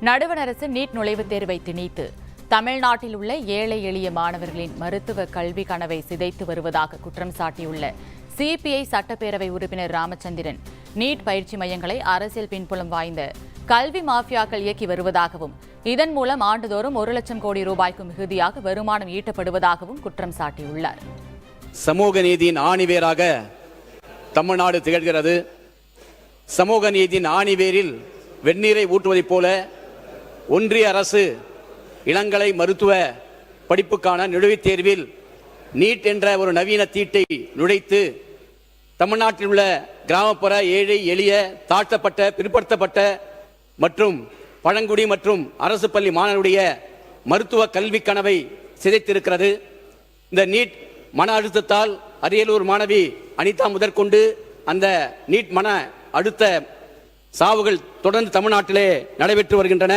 நடுவண் அரசு நீட் நுழைவுத் தேர்வை திணித்து தமிழ்நாட்டில் உள்ள ஏழை எளிய மாணவர்களின் மருத்துவ கல்வி கனவை சிதைத்து வருவதாக குற்றம் சாட்டியுள்ள சிபிஐ சட்டப்பேரவை உறுப்பினர் ராமச்சந்திரன், நீட் பயிற்சி மையங்களை அரசியல் பின்புலம் வாய்ந்த கல்வி மாஃபியாக்கள் இயக்கி வருவதாகவும், இதன் மூலம் ஆண்டுதோறும் 1 லட்சம் கோடி ரூபாய்க்கும் மிகுதியாக வருமானம் ஈட்டப்படுவதாகவும் குற்றம் சாட்டியுள்ளார். சமூக நீதியின் ஆணிவேராக தமிழ்நாடு திகழ்கிறது. சமூக நீதியின் ஆணிவேரில் வெந்நீரை ஊற்றுவதைப் போல ஒன்றிய அரசு இளங்கலை மருத்துவ படிப்புக்கான நுழைவுத் தேர்வில் நீட் என்ற ஒரு நவீன தீட்டை நுழைத்து தமிழ்நாட்டில் உள்ள கிராமப்புற ஏழை எளிய தாழ்த்தப்பட்ட பிற்படுத்தப்பட்ட மற்றும் பழங்குடி மற்றும் அரசு பள்ளி மாணவருடைய மருத்துவ கல்வி கனவை சிதைத்திருக்கிறது. இந்த நீட் மன அழுத்தத்தால் அரியலூர் மாணவி அனிதா முதற்கொண்டு அந்த நீட் மன அழுத்த சாவுகள் தொடர்ந்து தமிழ்நாட்டிலே நடைபெற்று வருகின்றன.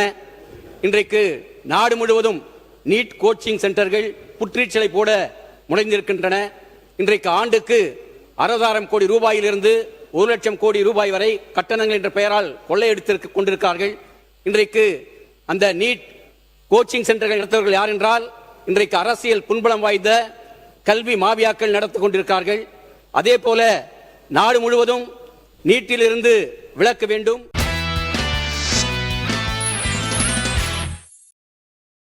இன்றைக்கு நாடு முழுவதும் நீட் கோச்சிங் சென்டர்கள் புற்றீச்சலை போட முனைந்திருக்கின்றன. இன்றைக்கு ஆண்டுக்கு 60,000 கோடி ரூபாயிலிருந்து 1 லட்சம் கோடி ரூபாய் வரை கட்டணங்கள் என்ற பெயரால் கொள்ளையடித்து கொண்டிருக்கிறார்கள். இன்றைக்கு அந்த நீட் கோச்சிங் சென்டர்கள் நடத்துவர்கள் யார் என்றால் இன்றைக்கு அரசியல் புன்பலம் வாய்ந்த கல்வி மாபியாக்கள் நடத்தி கொண்டிருக்கிறார்கள். அதே போல நாடு முழுவதும் நீட்டிலிருந்து விலக்க வேண்டும்.